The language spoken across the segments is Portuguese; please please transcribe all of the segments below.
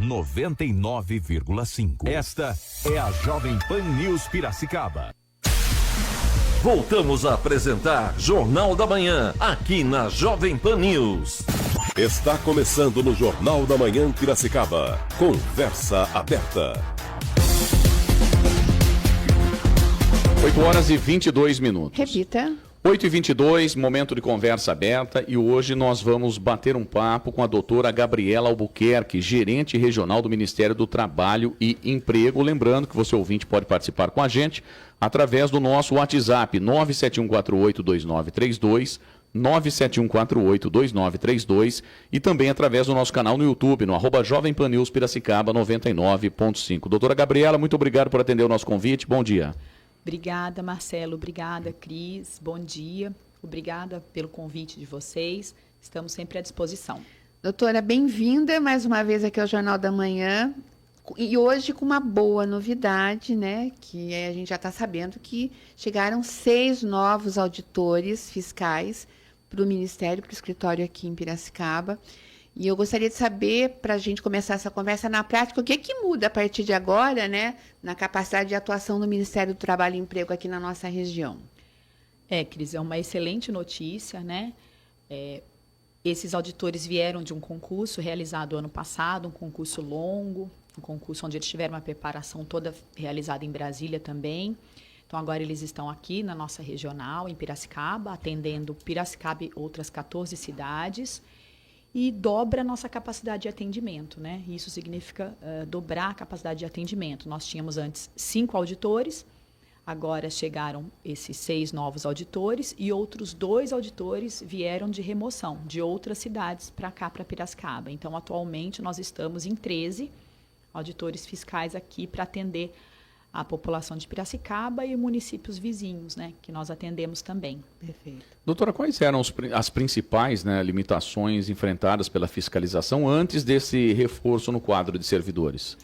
99,5. Esta é a Jovem Pan News Piracicaba. Voltamos a apresentar Jornal da Manhã, aqui na Jovem Pan News. Está começando no Jornal da Manhã Piracicaba. Conversa aberta. 8h22. Repita. 8h22, momento de conversa aberta, e hoje nós vamos bater um papo com a doutora Gabriela Albuquerque, gerente regional do Ministério do Trabalho e Emprego. Lembrando que você, ouvinte, pode participar com a gente através do nosso WhatsApp 971482932, 971482932, e também através do nosso canal no YouTube, no @Jovem Pan News Piracicaba 99.5. Doutora Gabriela, muito obrigado por atender o nosso convite. Bom dia. Obrigada, Marcelo. Obrigada, Cris. Bom dia. Obrigada pelo convite de vocês. Estamos sempre à disposição. Doutora, bem-vinda mais uma vez aqui ao Jornal da Manhã. E hoje com uma boa novidade, né? Que a gente já está sabendo que chegaram 6 novos auditores fiscais para o Ministério, para o escritório aqui em Piracicaba. E eu gostaria de saber, para a gente começar essa conversa na prática, o que é que muda a partir de agora, né, na capacidade de atuação do Ministério do Trabalho e Emprego aqui na nossa região? Cris, é uma excelente notícia, né? Esses auditores vieram de um concurso realizado ano passado, um concurso longo, um concurso onde eles tiveram uma preparação toda realizada em Brasília também. Então, agora eles estão aqui na nossa regional, em Piracicaba, atendendo Piracicaba e outras 14 cidades. E dobra a nossa capacidade de atendimento, né? Isso significa dobrar a capacidade de atendimento. Nós tínhamos antes 5 auditores, agora chegaram esses 6 novos auditores e outros 2 auditores vieram de remoção de outras cidades para cá, para Piracicaba. Então, atualmente, nós estamos em 13 auditores fiscais aqui para atender a população de Piracicaba e municípios vizinhos, né, que nós atendemos também. Perfeito. Doutora, quais eram as principais, né, limitações enfrentadas pela fiscalização antes desse reforço no quadro de servidores?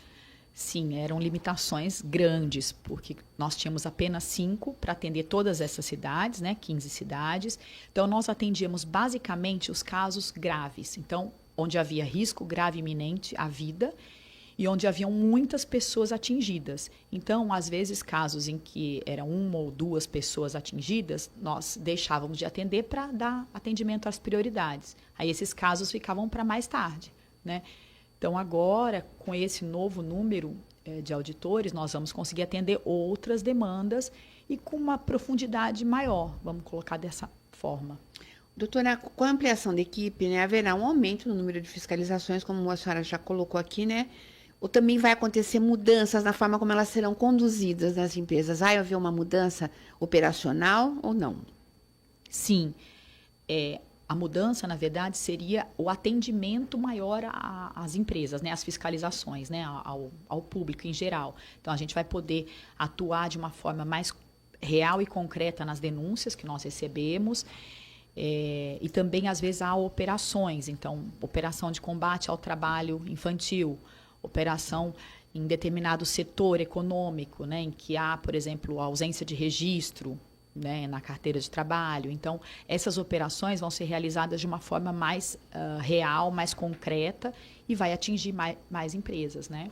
Sim, eram limitações grandes, porque nós tínhamos apenas 5 para atender todas essas cidades, né, 15 cidades. Então, nós atendíamos basicamente os casos graves. Então, onde havia risco grave iminente à vida, e onde haviam muitas pessoas atingidas. Então, às vezes, casos em que eram 1 ou 2 pessoas atingidas, nós deixávamos de atender para dar atendimento às prioridades. Aí esses casos ficavam para mais tarde, né? Então, agora, com esse novo número de auditores, nós vamos conseguir atender outras demandas e com uma profundidade maior, vamos colocar dessa forma. Doutora, com a ampliação da equipe, né, haverá um aumento no número de fiscalizações, como a senhora já colocou aqui, né? Ou também vai acontecer mudanças na forma como elas serão conduzidas nas empresas? Vai haver uma mudança operacional ou não? Sim. A mudança, na verdade, seria o atendimento maior às empresas, né, às fiscalizações, né, ao público em geral. Então, a gente vai poder atuar de uma forma mais real e concreta nas denúncias que nós recebemos. E também, às vezes, há operações. Então, operação de combate ao trabalho infantil, operação em determinado setor econômico, né, em que há, por exemplo, ausência de registro, né, na carteira de trabalho. Então, essas operações vão ser realizadas de uma forma mais real, mais concreta e vai atingir mais empresas, né?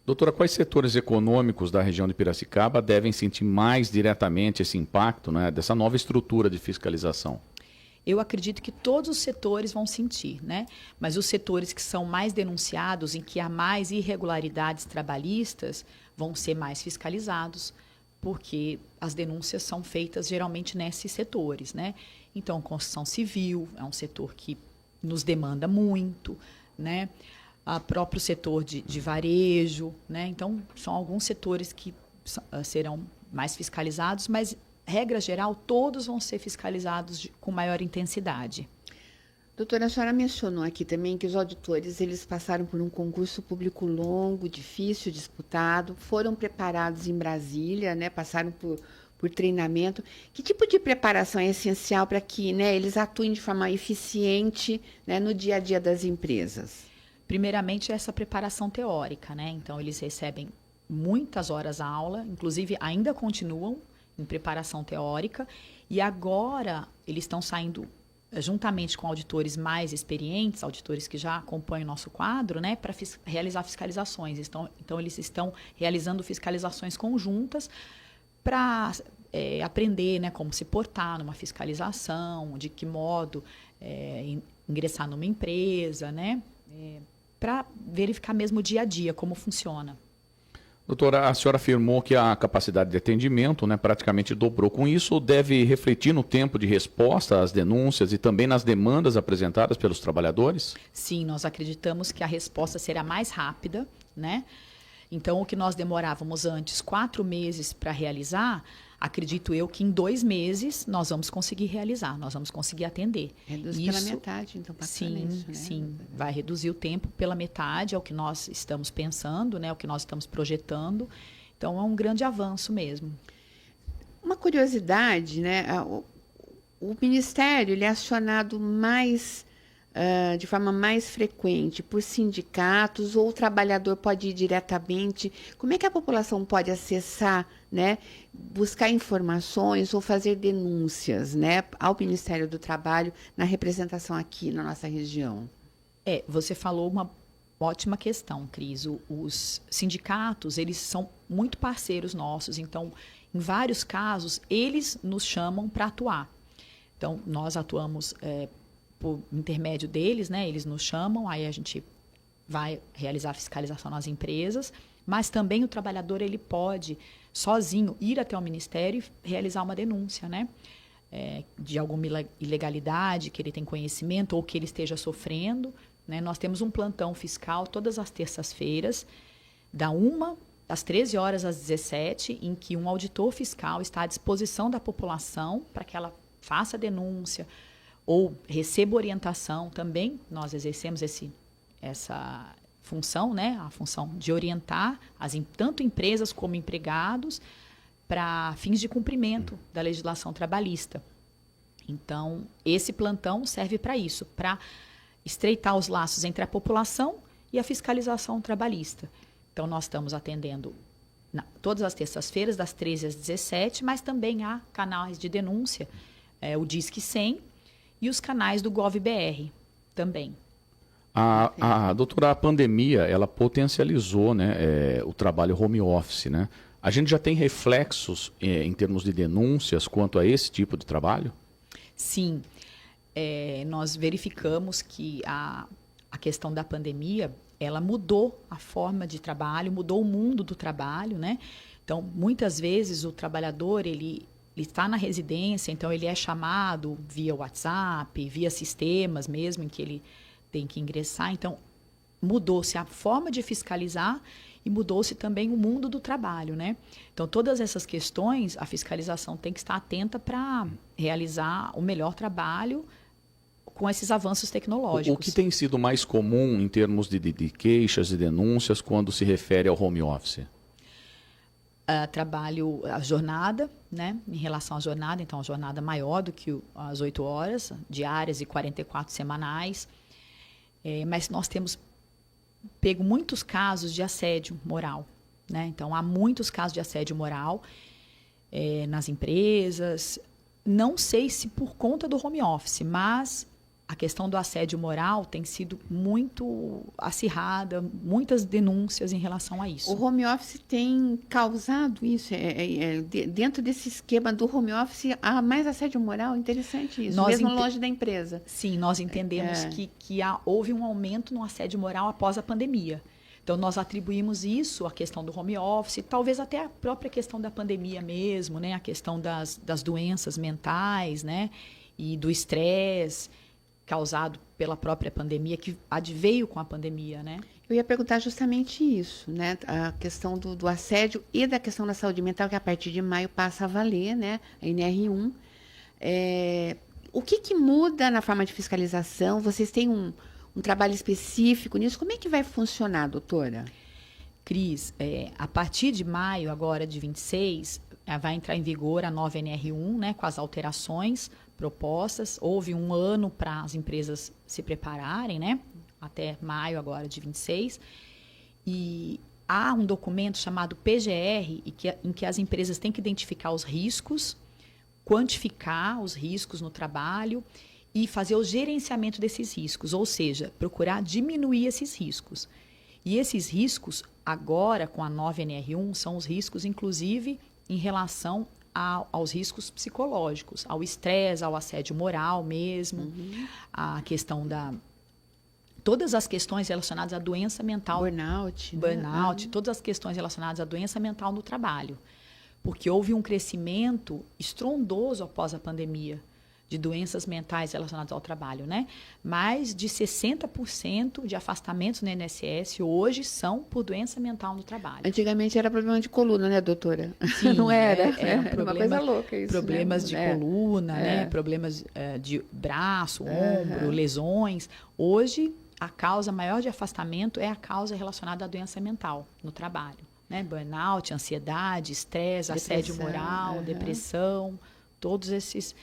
Doutora, quais setores econômicos da região de Piracicaba devem sentir mais diretamente esse impacto, né, dessa nova estrutura de fiscalização? Eu acredito que todos os setores vão sentir, né? Mas os setores que são mais denunciados, em que há mais irregularidades trabalhistas, vão ser mais fiscalizados, porque as denúncias são feitas geralmente nesses setores, né? Então, construção civil é um setor que nos demanda muito, né? O próprio setor de varejo, né? Então, são alguns setores que serão mais fiscalizados, mas regra geral, todos vão ser fiscalizados com maior intensidade. Doutora, a senhora mencionou aqui também que os auditores eles passaram por um concurso público longo, difícil, disputado, foram preparados em Brasília, né, passaram por treinamento. Que tipo de preparação é essencial para que, né, eles atuem de forma eficiente, né, no dia a dia das empresas? Primeiramente, essa preparação teórica, né? Então, eles recebem muitas horas aula, inclusive ainda continuam em preparação teórica, e agora eles estão saindo juntamente com auditores mais experientes, auditores que já acompanham o nosso quadro, né, para realizar fiscalizações. Então, eles estão realizando fiscalizações conjuntas para aprender, né, como se portar numa fiscalização, de que modo ingressar numa empresa, né, para verificar mesmo o dia a dia, como funciona. Doutora, a senhora afirmou que a capacidade de atendimento, né, praticamente dobrou. Com isso, deve refletir no tempo de resposta às denúncias e também nas demandas apresentadas pelos trabalhadores? Sim, nós acreditamos que a resposta será mais rápida, né? Então, o que nós demorávamos antes 4 meses para realizar, acredito eu que em 2 meses nós vamos conseguir realizar, nós vamos conseguir atender. Reduz pela metade, então, bacana sim, isso, né? Sim, vai reduzir o tempo pela metade, é o que nós estamos pensando, né, é o que nós estamos projetando. Então, é um grande avanço mesmo. Uma curiosidade, né? O Ministério ele é acionado de forma mais frequente por sindicatos ou o trabalhador pode ir diretamente? Como é que a população pode acessar, né, buscar informações ou fazer denúncias, né, ao Ministério do Trabalho na representação aqui na nossa região? Você falou uma ótima questão, Cris. Os sindicatos, eles são muito parceiros nossos, então, em vários casos, eles nos chamam para atuar. Então, nós atuamos por intermédio deles, né? Eles nos chamam, aí a gente vai realizar a fiscalização nas empresas, mas também o trabalhador ele pode, sozinho, ir até o Ministério e realizar uma denúncia, né? De alguma ilegalidade que ele tem conhecimento ou que ele esteja sofrendo, né? Nós temos um plantão fiscal todas as terças-feiras, das 13 horas às 17, em que um auditor fiscal está à disposição da população para que ela faça a denúncia, ou receba orientação também. Nós exercemos essa função, né? A função de orientar tanto empresas como empregados para fins de cumprimento da legislação trabalhista. Então, esse plantão serve para isso, para estreitar os laços entre a população e a fiscalização trabalhista. Então, nós estamos atendendo todas as terças-feiras, das 13 às 17, mas também há canais de denúncia, o Disque 100, e os canais do GovBR também. Doutora, a pandemia, ela potencializou, né, o trabalho home office, né? A gente já tem reflexos em termos de denúncias quanto a esse tipo de trabalho? Sim. Nós verificamos que a questão da pandemia, ela mudou a forma de trabalho, mudou o mundo do trabalho, né? Então, muitas vezes o trabalhador, ele está na residência, então ele é chamado via WhatsApp, via sistemas mesmo, em que ele tem que ingressar. Então, mudou-se a forma de fiscalizar e mudou-se também o mundo do trabalho, né? Então, todas essas questões, a fiscalização tem que estar atenta para realizar o melhor trabalho com esses avanços tecnológicos. O que tem sido mais comum em termos de queixas e denúncias quando se refere ao home office? Trabalho a jornada, né? Em relação à jornada, então a jornada maior do que as 8 horas diárias e 44 semanais. Mas nós temos pego muitos casos de assédio moral, né? Então há muitos casos de assédio moral nas empresas. Não sei se por conta do home office, mas a questão do assédio moral tem sido muito acirrada, muitas denúncias em relação a isso. O home office tem causado isso? Dentro desse esquema do home office, há mais assédio moral? Interessante isso, mesmo longe da empresa. Sim, nós entendemos que houve um aumento no assédio moral após a pandemia. Então, nós atribuímos isso à questão do home office, talvez até a própria questão da pandemia mesmo, né? A questão das doenças mentais, né? E do estresse causado pela própria pandemia, que adveio com a pandemia, né? Eu ia perguntar justamente isso, né? A questão do assédio e da questão da saúde mental, que a partir de maio passa a valer, né? A NR1. O que muda na forma de fiscalização? Vocês têm um trabalho específico nisso? Como é que vai funcionar, doutora? Cris, a partir de maio, agora de 26, vai entrar em vigor a nova NR1, né? Com as alterações propostas. Houve um ano para as empresas se prepararem, né? Até maio agora de 26. E há um documento chamado PGR, em que as empresas têm que identificar os riscos, quantificar os riscos no trabalho e fazer o gerenciamento desses riscos, ou seja, procurar diminuir esses riscos. E esses riscos, agora, com a nova NR1, são os riscos, inclusive, em relação aos riscos psicológicos, ao estresse, ao assédio moral mesmo, a questão da... Todas as questões relacionadas à doença mental. Burnout. Burnout, todas as questões relacionadas à doença mental no trabalho. Porque houve um crescimento estrondoso após a pandemia de doenças mentais relacionadas ao trabalho, né? Mais de 60% de afastamentos no INSS hoje são por doença mental no trabalho. Antigamente era problema de coluna, né, doutora? Sim, não era? Era uma coisa louca isso. Problemas de coluna, né? É. Problemas de braço, ombro, lesões. Hoje, a causa maior de afastamento é a causa relacionada à doença mental no trabalho, né? Burnout, ansiedade, estresse, assédio moral, depressão, todos essas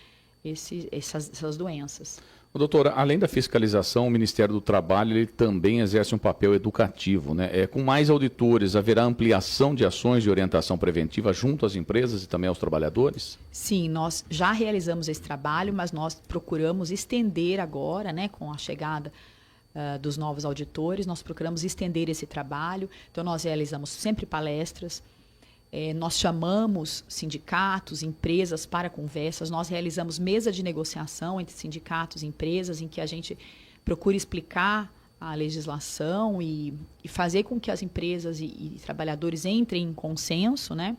doenças. Doutora, além da fiscalização, o Ministério do Trabalho ele também exerce um papel educativo, né? Com mais auditores, haverá ampliação de ações de orientação preventiva junto às empresas e também aos trabalhadores? Sim, nós já realizamos esse trabalho, mas nós procuramos estender agora, né, com a chegada dos novos auditores, nós procuramos estender esse trabalho. Então, nós realizamos sempre palestras, nós chamamos sindicatos, empresas para conversas, nós realizamos mesa de negociação entre sindicatos e empresas, em que a gente procura explicar a legislação e fazer com que as empresas e trabalhadores entrem em consenso, né?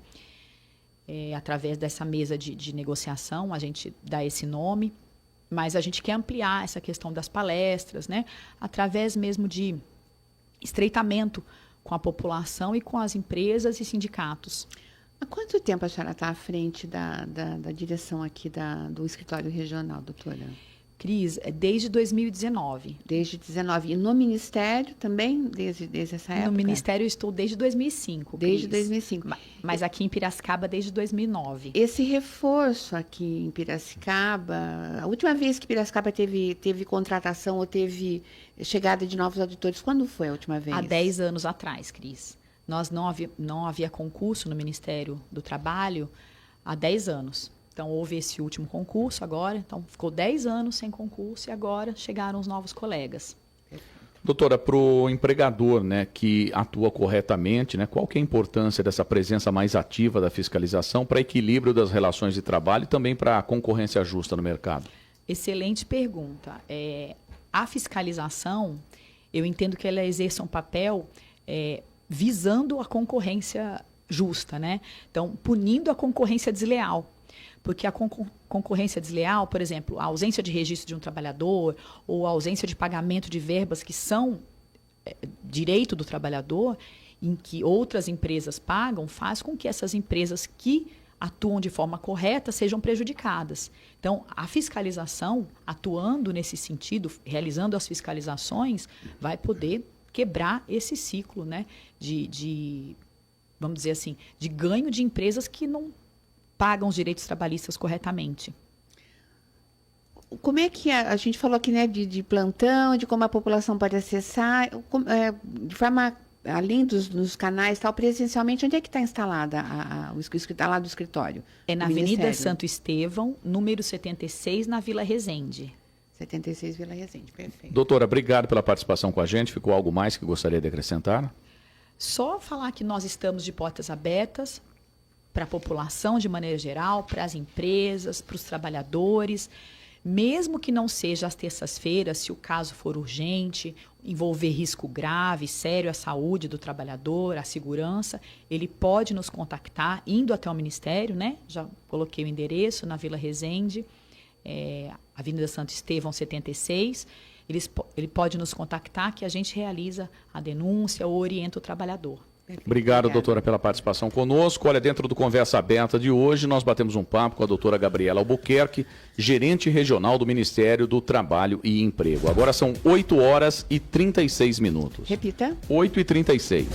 Através dessa mesa de negociação, a gente dá esse nome, mas a gente quer ampliar essa questão das palestras, né? Através mesmo de estreitamento com a população e com as empresas e sindicatos. Há quanto tempo a senhora está à frente da direção aqui do escritório regional, doutora? Cris, desde 2019. Desde 2019. E no Ministério também, desde essa época? No Ministério eu estou desde 2005. Desde Cris. 2005. Mas aqui em Piracicaba desde 2009. Esse reforço aqui em Piracicaba, a última vez que Piracicaba teve contratação ou teve chegada de novos auditores, quando foi a última vez? Há 10 anos atrás, Cris. Nós não havia concurso no Ministério do Trabalho há 10 anos. Então, houve esse último concurso agora, então ficou 10 anos sem concurso e agora chegaram os novos colegas. Doutora, para o empregador, né, que atua corretamente, né, qual que é a importância dessa presença mais ativa da fiscalização para equilíbrio das relações de trabalho e também para a concorrência justa no mercado? Excelente pergunta. A fiscalização, eu entendo que ela exerce um papel visando a concorrência justa, né? Então, punindo a concorrência desleal. Porque a concorrência desleal, por exemplo, a ausência de registro de um trabalhador ou a ausência de pagamento de verbas que são direito do trabalhador, em que outras empresas pagam, faz com que essas empresas que atuam de forma correta sejam prejudicadas. Então, a fiscalização, atuando nesse sentido, realizando as fiscalizações, vai poder quebrar esse ciclo, né, vamos dizer assim, de ganho de empresas que não pagam os direitos trabalhistas corretamente. Como é que a gente falou aqui, né, de plantão, de como a população pode acessar, de forma, além dos canais, tal, presencialmente, onde é que está instalada lá do escritório? É na do Avenida Ministério? Santo Estevão, número 76, na Vila Resende. 76 Vila Resende, perfeito. Doutora, obrigado pela participação com a gente. Ficou algo mais que gostaria de acrescentar? Só falar que nós estamos de portas abertas para a população de maneira geral, para as empresas, para os trabalhadores, mesmo que não seja às terças-feiras, se o caso for urgente, envolver risco grave, sério à saúde do trabalhador, à segurança, ele pode nos contactar indo até o Ministério, né? Já coloquei o endereço na Vila Resende, Avenida Santo Estevão 76. Ele pode nos contactar que a gente realiza a denúncia ou orienta o trabalhador. Obrigado, doutora, pela participação conosco. Olha, dentro do Conversa Aberta de hoje, nós batemos um papo com a doutora Gabriela Albuquerque, gerente regional do Ministério do Trabalho e Emprego. Agora são 8h36. Repita. 8h36.